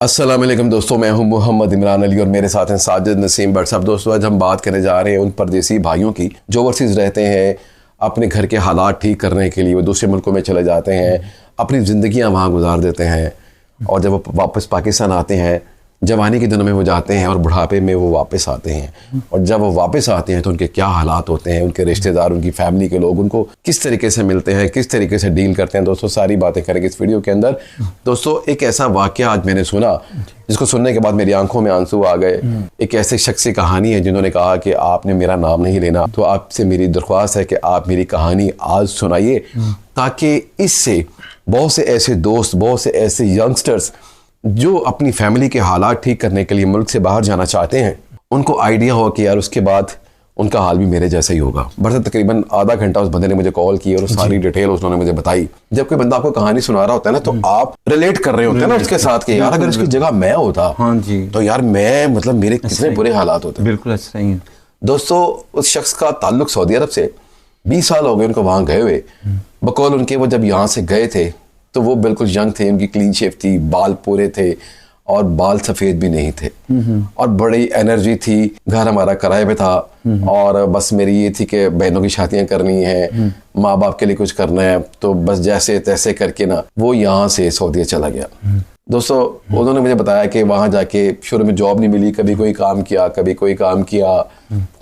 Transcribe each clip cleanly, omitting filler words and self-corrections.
अस्सलाम वालेकुम दोस्तों, मैं हूं मोहम्मद इमरान अली और मेरे साथ हैं साजिद नसीम भट्ट साहब। दोस्तों आज हम बात करने जा रहे हैं उन परदेसी भाइयों की जो ओवरसीज़ रहते हैं, अपने घर के हालात ठीक करने के लिए वो दूसरे मुल्कों में चले जाते हैं, अपनी ज़िंदगियां वहाँ गुजार देते हैं और जब वो वापस पाकिस्तान आते हैं, जवानी के दिनों में वो जाते हैं और बुढ़ापे में वो वापस आते हैं। और जब वो वापस आते हैं तो उनके क्या हालात होते हैं, उनके रिश्तेदार, उनकी फैमिली के लोग उनको किस तरीके से मिलते हैं, किस तरीके से डील करते हैं। दोस्तों सारी बातें करेंगे इस वीडियो के अंदर। दोस्तों एक ऐसा वाक़या आज मैंने सुना जिसको सुनने के बाद मेरी आंखों में आंसू आ गए। एक ऐसे शख्स की कहानी है जिन्होंने कहा कि आपने मेरा नाम नहीं लेना, तो आपसे मेरी दरख्वास्त है कि आप मेरी कहानी आज सुनाइए ताकि इससे बहुत से ऐसे दोस्त, बहुत से ऐसे यंगस्टर्स जो अपनी फैमिली के हालात ठीक करने के लिए मुल्क से बाहर जाना चाहते हैं, उनको आइडिया हो कि यार उसके बाद उनका हाल भी मेरे जैसा ही होगा। बस तकरीबन आधा घंटा उस बंदे ने मुझे कॉल की और सारी डिटेल उसने मुझे बताई। जब कोई बंदा आपको कहानी सुना रहा होता है ना, तो आप रिलेट कर रहे होते हैं ना उसके साथ कि यार अगर उसकी जगह मैं होता तो यार मैं मतलब मेरे कितने बुरे हालात होते। बिल्कुल ऐसा ही है। दोस्तों उस शख्स का ताल्लुक सऊदी अरब से 20 साल हो गए उनको वहां गए हुए। बकौल उनके वो जब यहाँ से गए थे तो वो बिल्कुल यंग थे, उनकी क्लीन शेव थी, बाल पूरे थे और बाल सफ़ेद भी नहीं थे और बड़ी एनर्जी थी। घर हमारा किराए पे था और बस मेरी ये थी कि बहनों की शादियां करनी है, माँ बाप के लिए कुछ करना है, तो बस जैसे तैसे करके ना वो यहाँ से सऊदी चला गया। दोस्तों उन्होंने मुझे बताया कि वहाँ जाके शुरू में जॉब नहीं मिली, कभी कोई काम किया, कभी कोई काम किया।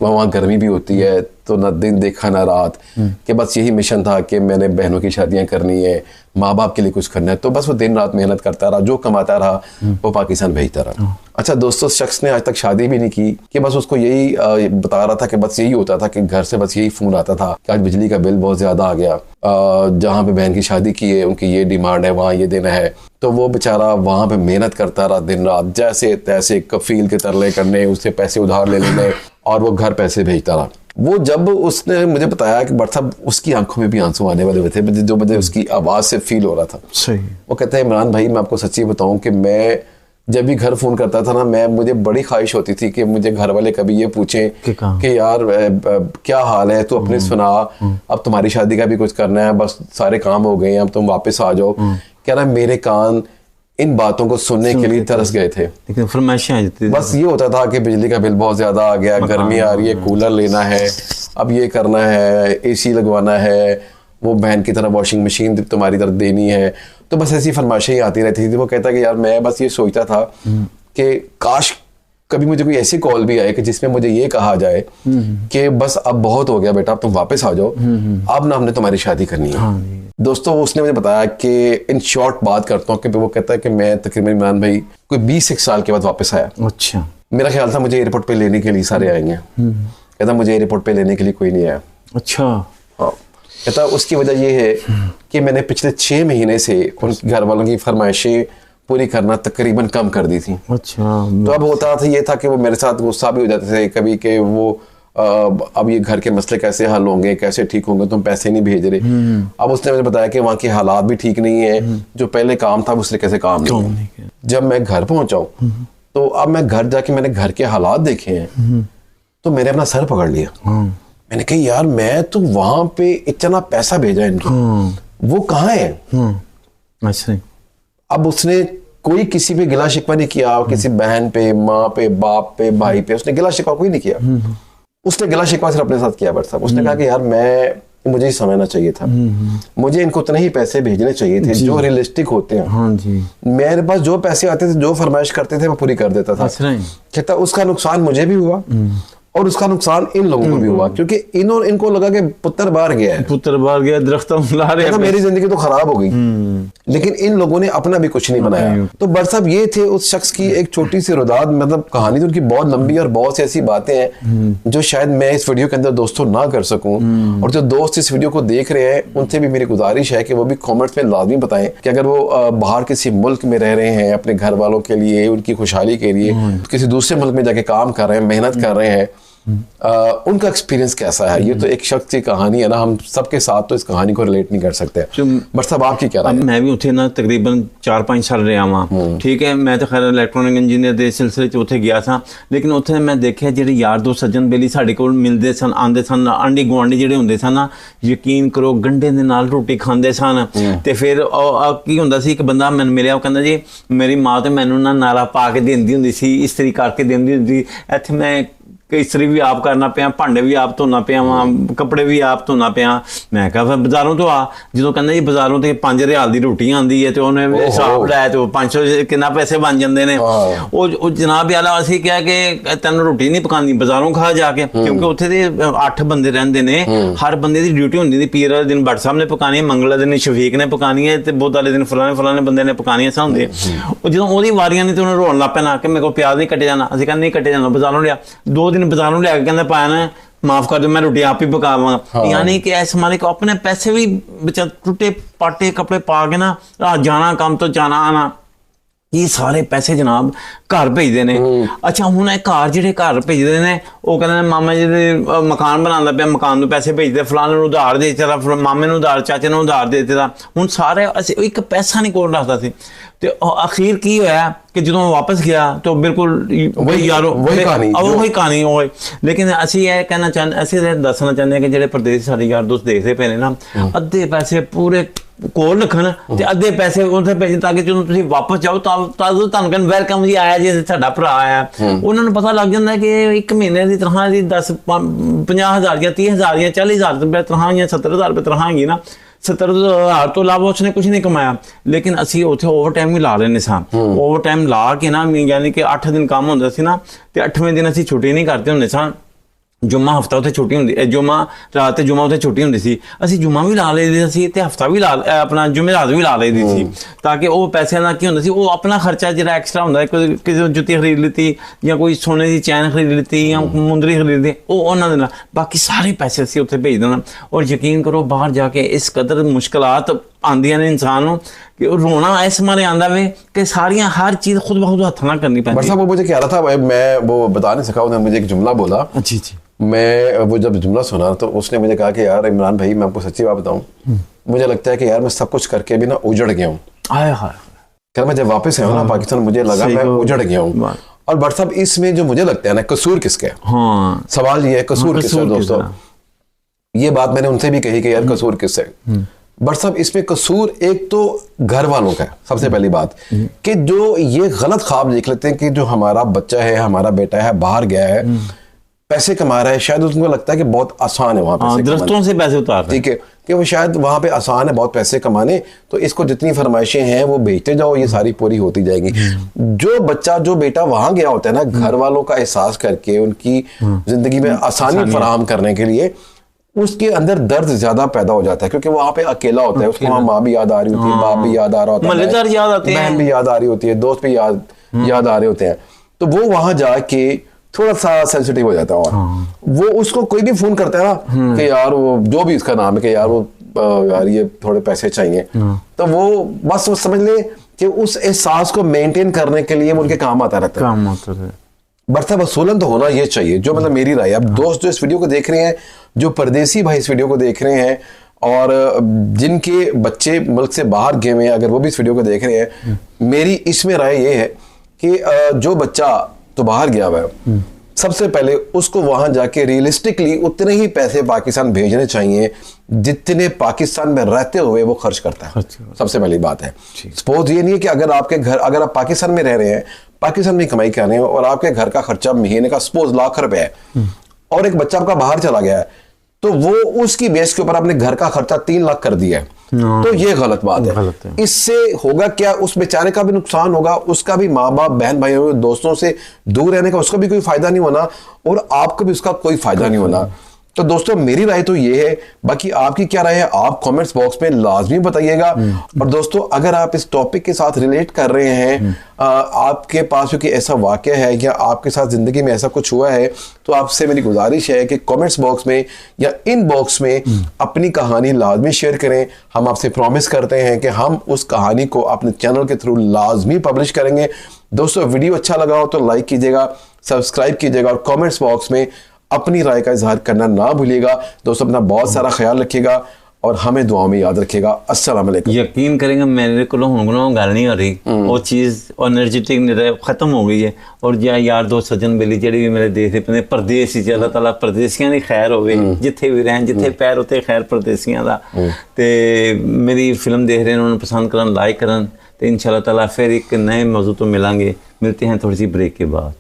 वहाँ गर्मी भी होती है तो न दिन देखा ना रात, कि बस यही मिशन था कि मैंने बहनों की शादियां करनी है, माँ बाप के लिए कुछ करना है। तो बस वो दिन रात मेहनत करता रहा, जो कमाता रहा वो पाकिस्तान भेजता रहा। अच्छा दोस्तों, शख्स ने आज तक शादी भी नहीं की कि बस उसको यही बता रहा था कि बस यही होता था कि घर से बस यही फोन आता था कि आज बिजली का बिल बहुत ज्यादा आ गया, जहाँ पे बहन की शादी की है उनकी ये डिमांड है, वहाँ ये देना है। तो वो बेचारा वहाँ पे मेहनत करता रहा दिन रात, जैसे तैसे कफील के तरले करने, उससे पैसे उधार ले लेने और वो घर पैसे भेजता रहा। वो जब उसने मुझे बताया कि बट साहब उसकी आंखों में भी आंसू आने वाले थे, जो मुझे उसकी आवाज़ से फील हो रहा था। सही। वो कहते हैं इमरान भाई मैं आपको सच्ची बताऊं कि मैं जब भी घर फोन करता था ना, मुझे बड़ी ख्वाहिश होती थी कि मुझे घर वाले कभी ये पूछें कि यार क्या हाल है, तो अपने सुना, अब तुम्हारी शादी का भी कुछ करना है, बस सारे काम हो गए हैं, अब तुम वापस आ जाओ। कह रहा मेरे कान इन बातों को सुनने के लिए तरस गए थे, लेकिन फरमाइशें आ जाती थी। बस ये होता था कि बिजली का बिल बहुत ज्यादा आ गया, गर्मी आ रही है, कूलर लेना है, अब ये करना है, एसी लगवाना है, वो बहन की तरह वॉशिंग मशीन तुम्हारी तरफ देनी है। तो बस ऐसी फरमाइशें ही आती रहती थी। वो कहता कि यार मैं बस ये सोचता था कि काश कभी मुझे कोई ऐसी कॉल भी आए कि जिसमें मुझे ये कहा जाए कि बस अब बहुत हो गया बेटा, अब तुम वापस आ जाओ, अब ना हमने तुम्हारी शादी करनी है। दोस्तों उसने मुझे बताया कि इन शॉर्ट बात करता हूँ कि वो कहता है कि मैं तकरीबन इमरान भाई कोई 20 साल के बाद वापस आया। अच्छा। मेरा ख्याल था मुझे एयरपोर्ट पे लेने के लिए सारे आएंगे, कहता मुझे एयरपोर्ट पे लेने के लिए कोई नहीं आया। अच्छा। हाँ। कहता उसकी वजह ये है कि मैंने पिछले 6 महीने से उनके घर वालों की फरमाइशें पूरी करना तकरीबन कम कर दी थी। अच्छा। तो अब होता था ये था कि वो मेरे साथ गुस्सा भी हो जाते थे कभी कि वो अब ये घर के मसले कैसे हल होंगे, कैसे ठीक होंगे, तुम पैसे नहीं भेज रहे। अब उसने मुझे बताया कि वहाँ के हालात भी ठीक नहीं है, जो पहले काम था उस तरीके से काम नहीं है। जब मैं घर पहुंचा तो अब मैं घर जाके मैंने घर के हालात देखे हैं तो मैंने अपना सर पकड़ लिया। मैंने कहा यार मैं तो वहां पे इतना पैसा भेजा इनको, वो कहाँ है। अच्छा। अब उसने कोई किसी पे गिला शिकवा नहीं किया, किसी बहन पे, माँ पे, बाप पे, भाई पे उसने गिला शिकवा कोई नहीं किया। उसने गिला शिकवा सिर्फ अपने साथ किया। बट साहब उसने कहा कि यार मुझे ही समझना चाहिए था, मुझे इनको उतने ही पैसे भेजने चाहिए थे जो रियलिस्टिक होते हैं। हाँ जी। मेरे पास जो पैसे आते थे, जो फरमाइश करते थे मैं पूरी कर देता था। कहता उसका नुकसान मुझे भी हुआ और उसका नुकसान इन लोगों को भी हुआ, क्योंकि इनको लगा कि पुत्र बाहर गया है, पुत्र बाहर गया, दरख्तों ला रहे हैं, मेरी जिंदगी तो खराब हो गई। लेकिन इन लोगों ने अपना भी कुछ नहीं बनाया। तो बट साहब ये थे उस शख्स की एक छोटी सी रुदाद, मतलब कहानी तो उनकी बहुत लंबी और बहुत सी ऐसी बातें हैं जो शायद मैं इस वीडियो के अंदर दोस्तों ना कर सकूं। और जो दोस्त इस वीडियो को देख रहे हैं उनसे भी मेरी गुजारिश है कि वो भी कॉमेंट्स में लाजमी बताएं कि अगर वो बाहर किसी मुल्क में रह रहे हैं, अपने घर वालों के लिए, उनकी खुशहाली के लिए किसी दूसरे मुल्क में जाके काम कर रहे हैं, मेहनत कर रहे हैं, उनका एक्सपीरियंस कैसा है? ये तो एक शख्स की कहानी है ना, हम सबके साथ तो इस कहानी को रिलेट नहीं कर सकते। बट साहब आपकी क्या राय है? मैं भी उत्थे ना तकरीबन 4-5 साल रहा वां, ठीक है। मैं तो खैर इलैक्ट्रॉनिक इंजीनियर के सिलसिले च उत्थे गया था, लेकिन उत्थे मैं देखिया ਜਿਹੜੇ यार दोस्त सज्जन बेली ਸਾਡੇ ਕੋਲ ਮਿਲਦੇ ਸਨ, ਆਉਂਦੇ ਸਨ, ਆਂਢੀ ਗੁਆਂਢੀ ਜਿਹੜੇ ਹੁੰਦੇ ਸਨ ਨਾ, ਯਕੀਨ ਕਰੋ ਗੰਢੇ ਦੇ ਨਾਲ ਰੋਟੀ ਖਾਂਦੇ ਸਨ। ਤੇ ਫਿਰ ਕੀ ਹੁੰਦਾ ਸੀ, ਇੱਕ ਬੰਦਾ ਮੈਨੂੰ ਮਿਲਿਆ, ਉਹ ਕਹਿੰਦਾ ਜੀ ਮੇਰੀ ਮਾਂ ਤੇ ਮੈਨੂੰ ਨਾ ਨਾਲਾ ਪਾ ਕੇ ਦਿੰਦੀ ਹੁੰਦੀ ਸੀ, ਇਸਤਰੀ ਕਰਕੇ ਦਿੰਦੀ ਹੁੰਦੀ। ਇੱਥੇ ਮੈਂ ਇਸਤਰੀ ਵੀ ਆਪ ਕਰਨਾ ਪਿਆ, ਭਾਂਡੇ ਵੀ ਆਪ ਧੋਣਾ ਪਿਆ ਵਾਂ, ਕੱਪੜੇ ਵੀ ਆਪ ਧੋਣਾ ਪਿਆ। ਮੈਂ ਕਿਹਾ ਫਿਰ ਬਾਜ਼ਾਰੋਂ ਤੋਂ ਆ, ਜਦੋਂ ਕਹਿੰਦਾ ਜੀ ਬਾਜ਼ਾਰੋਂ ਤੇ 5 ਰਿਆਲ ਦੀ ਰੋਟੀ ਆਉਂਦੀ ਹੈ ਤੇ ਉਹਨੇ ਹਿਸਾਬ ਲਾਇਆ ਤੇ 500 ਕਿੰਨਾ ਪੈਸੇ ਬਣ ਜਾਂਦੇ ਨੇ। ਉਹ ਜਨਾਬ ਆਲਾ ਅਸੀਂ ਕਿਹਾ ਕਿ ਤੈਨੂੰ ਰੋਟੀ ਨਹੀਂ ਪਕਾਉਣੀ, ਬਾਜ਼ਾਰੋਂ ਖਾ ਜਾ ਕੇ, ਕਿਉਂਕਿ ਉੱਥੇ ਦੇ 8 ਬੰਦੇ ਰਹਿੰਦੇ ਨੇ, ਹਰ ਬੰਦੇ ਦੀ ਡਿਊਟੀ ਹੁੰਦੀ। ਪੀਰ ਵਾਲੇ ਦਿਨ ਭੱਟ ਸਾਹਿਬ ਨੇ ਪਕਾਉਣੀ ਹੈ, ਮੰਗਲ ਵਾਲੇ ਦਿਨ ਸ਼ਫੀਕ ਨੇ ਪਕਾਉਣੀ ਹੈ, ਤੇ ਬੁੱਧ ਵਾਲੇ ਦਿਨ ਫਲਾਣੇ ਬੰਦੇ ਨੇ ਪਕਾਉਣੀਆਂ ਸਨ ਹੁੰਦੇ। ਉਹ ਜਦੋਂ ਉਹਦੀ ਵਾਰੀਆਂ ਨਹੀਂ ਤੇ ਉਹਨੂੰ ਰੋਣ ਲੱਗ ਪੈਣਾ ਕਿ ਮੇਰੇ ਕੋਲ ਪਿਆਜ਼ ਨਹੀਂ ਕੱਟੇ ਜਾਣਾ। ਅਸੀਂ ਕਹਿੰਦੇ ਨਹੀਂ ਕੱਟੇ ਜਾਣਾ, ਬਾਜ਼ਾਰੋਂ ਲਿਆ। 2 ਦਿਨ ਬਾਜ਼ਾਰੋਂ ਲਿਆ ਕੇ ਕਹਿੰਦਾ ਪਾਇਆ ਨਾ ਮਾਫ ਕਰ ਦਿਓ, ਮੈਂ ਰੋਟੀ ਆਪ ਹੀ ਪਕਾਵਾਂਗਾ। ਯਾਨੀ ਕਿ ਇਸ ਮਾलिक को अपने पैसे भी टूटे पाटे कपड़े पा के ना जाना काम तो जाना आना, ये सारे पैसे जनाब घर भेजते हैं। अच्छा हुण घर जिहड़े घर भेजते हैं वो कहते हैं मामा जी दे मकान बनांदा पिया, मकान नूं पैसे भेजदे, फलाने नूं उधार दे दित्ता, मामे नूं उधार, चाचे नूं उधार दे दित्ता। हुण सारे असीं एक पैसा नहीं कोल रखदा सी। ते आखिर की होया कि जदों वापस गया तो बिल्कुल वही यारो वही कहानी होई। लेकिन असीं ये कहना चाहते, असीं दसना चाहते हैं कि जिहड़े परदेसी साडे यार दोस्त देखदे पे ने ना, अद्धे पैसे पूरे कोल रखन ते अद्धे पैसे उत्थे भेजन, ताकि ਜਦੋਂ ਤੁਸੀਂ ਵਾਪਸ ਜਾਓ ਤਾਂ ਤੁਹਾਨੂੰ ਕਹਿਣ ਵੈਲਕਮ ਜੀ, ਆਇਆ ਜੀ ਸਾਡਾ ਭਰਾ ਆਇਆ। ਉਹਨਾਂ ਨੂੰ ਪਤਾ ਲੱਗ ਜਾਂਦਾ ਕਿ 1 ਮਹੀਨੇ ਦੀ ਤਨਖਾਹ ਦੀ 50,000 ਜਾਂ 30,000 ਜਾਂ 40,000 ਰੁਪਏ ਤਨਖਾਹ ਜਾਂ 70,000 ਰੁਪਏ ਤਨਖਾਹ ਹੈਗੀ ਨਾ, 70,000 ਤੋਂ ਇਲਾਵਾ ਉਸਨੇ ਕੁਝ ਨਹੀਂ ਕਮਾਇਆ। ਲੇਕਿਨ ਅਸੀਂ ਉੱਥੇ ਓਵਰ ਟਾਈਮ ਵੀ ਲਾ ਲੈਂਦੇ ਸਾਂ। ਓਵਰ ਟਾਈਮ ਲਾ ਕੇ ਨਾ, ਯਾਨੀ ਕਿ 8 ਦਿਨ ਕੰਮ ਹੁੰਦਾ ਸੀ ਨਾ, ਤੇ 8ਵੇਂ ਦਿਨ ਅਸੀਂ ਛੁੱਟੀ ਨਹੀਂ ਕਰਦੇ ਹੁੰਦੇ ਸਾਂ। जुम्मा हफ्ता उत्थे छुट्टी हुंदी, जुम्मा रात ते जुम्मा उत्थे छुट्टी हुंदी सी, असीं जुम्मा भी ला लईदी सी ते हफ्ता भी ला अपना जुमेरात भी ला लईदी सी, ताकि वो पैसे ना की हुंदा सी, वो अपना खर्चा जिहड़ा एक्स्ट्रा हुंदा, किसी जुत्ती खरीद लीती या कोई सोने की चैन खरीद लीती या मुंदरी खरीद ली, वो उन्हां दे नाल बाकी सारे पैसे असीं उत्थे भेज देना। और यकीन करो बाहर जाके इस कदर मुश्किलात आंदियां ने इंसान नूं कि रोना इस मारे आंदा वे कि सारियां हर चीज़ खुद ब खुद हथ ना करनी पैंदी। बट साहब वो मुझे कह रहा था, मैं वो बता नहीं सका, उन्होंने मुझे एक जुमला बोला। जी जी। मैं वो जब जुमला सुना तो उसने मुझे कहा कि यार इमरान भाई मैं आपको सच्ची बात बताऊं, मुझे लगता है कि यार मैं सब कुछ करके भी ना उजड़ गया हूँ। क्या मैं जब वापस आया ना पाकिस्तान, मुझे लगा मैं उजड़ गया हूँ। और बट साहब इसमें जो मुझे लगता है ना, कसूर किसका है? हाँ, सवाल ये है कसूर किसका है दोस्तों। ये बात मैंने उनसे भी कही कि यार कसूर किसका है। बट साहब इसमें कसूर एक तो घर वालों का है, सबसे पहली बात, कि जो ये गलत ख्वाब देख लेते हैं कि जो हमारा बच्चा है, हमारा बेटा है, बाहर गया है, पैसे कमा रहा है, शायद उनको लगता है कि बहुत आसान है वहां पे दरख्तों से पैसे उतारना, ठीक है, कि वो शायद वहां पे आसान है बहुत पैसे कमाने, तो इसको जितनी फरमाइशें हैं वो भेजते जाओ, ये सारी पूरी होती जाएगी। जो बच्चा, जो बेटा वहां गया होता है ना, घर वालों का एहसास करके उनकी जिंदगी में आसानी फराहम करने के लिए, उसके अंदर दर्द ज्यादा पैदा हो जाता है, क्योंकि वहां पे अकेला होता है, उसको वहां माँ भी याद आ रही होती है, बाप भी याद आ रहा होता है, बहन भी याद आ रही होती है, दोस्त भी याद आ रहे होते हैं। तो वो वहां जाके थोड़ा सा सेंसिटिव हो जाता है। और वो उसको कोई भी फोन करता है ना कि यार वो जो भी उसका नाम है कि यार वो यार ये थोड़े पैसे चाहिए, तो वो बस वो समझ ले कि उस एहसास को मेंटेन करने के लिए वो उनके काम आता रहता है। बट वसूलन तो होना ये चाहिए, जो मतलब मेरी राय। अब दोस्त जो इस वीडियो को देख रहे हैं, जो परदेसी भाई इस वीडियो को देख रहे हैं और जिनके बच्चे मुल्क से बाहर गए हुए हैं, अगर वो भी इस वीडियो को देख रहे हैं, मेरी इसमें राय ये है कि जो बच्चा तो बाहर गया हुआ है, सबसे पहले उसको वहां जाके रियलिस्टिकली उतने ही पैसे पाकिस्तान भेजने चाहिए जितने पाकिस्तान में रहते हुए वो खर्च करता है। सबसे पहली बात है। सपोज ये नहीं है कि अगर आपके घर, अगर आप पाकिस्तान में रह रहे हैं, पाकिस्तान में कमाई कर रहे हैं और आपके घर का खर्चा महीने का सपोज लाख रुपए है और एक बच्चा आपका बाहर चला गया है, तो वो उसकी बेस के ऊपर अपने घर का खर्चा 3 लाख कर दिया है, तो ये गलत बात है। इससे होगा क्या, उस बेचारे का भी नुकसान होगा, उसका भी माँ बाप, बहन भाइयों, दोस्तों से दूर रहने का उसका भी कोई फायदा नहीं होना और आपको भी उसका कोई फायदा नहीं होना। तो दोस्तों मेरी राय तो ये है, बाकी आपकी क्या राय है आप कमेंट्स बॉक्स में लाजमी बताइएगा। और दोस्तों अगर आप इस टॉपिक के साथ रिलेट कर रहे हैं, आपके पास क्योंकि ऐसा वाकया है या आपके साथ जिंदगी में ऐसा कुछ हुआ है, तो आपसे मेरी गुजारिश है कि कमेंट्स बॉक्स में या इनबॉक्स में अपनी कहानी लाजमी शेयर करें। हम आपसे प्रॉमिस करते हैं कि हम उस कहानी को अपने चैनल के थ्रू लाजमी पब्लिश करेंगे। दोस्तों वीडियो अच्छा लगा हो तो लाइक कीजिएगा, सब्सक्राइब कीजिएगा और कमेंट्स बॉक्स में अपनी राय का इजहार करना ना भूलिएगा। दोस्तों अपना बहुत सारा ख्याल रखिएगा और हमें दुआओं में याद रखिएगा। अस्सलाम वालेकुम। यकीन करेंगे मेरे को हुन गल नहीं हो रही, वो चीज़ एनर्जेटिक खत्म हो गई है। और यार दोस्त सज्जन बेली ਜਿਹੜੀ ਵੀ ਮੇਰੇ ਦੇਖਦੇ ਪਏ परदेस ही अल्लाह ताला परदेसियां ਦੀ खैर होवे, जिथे भी रहन जिथे पैर उते खैर परदेसियां दा। ते मेरी फिल्म देख रहे हैं उन्होंने पसंद करन, लाइक करन, तो इंशाल्लाह ताला फिर एक नए मौजू तो मिलेंगे। मिलते हैं थोड़ी सी ब्रेक के बाद।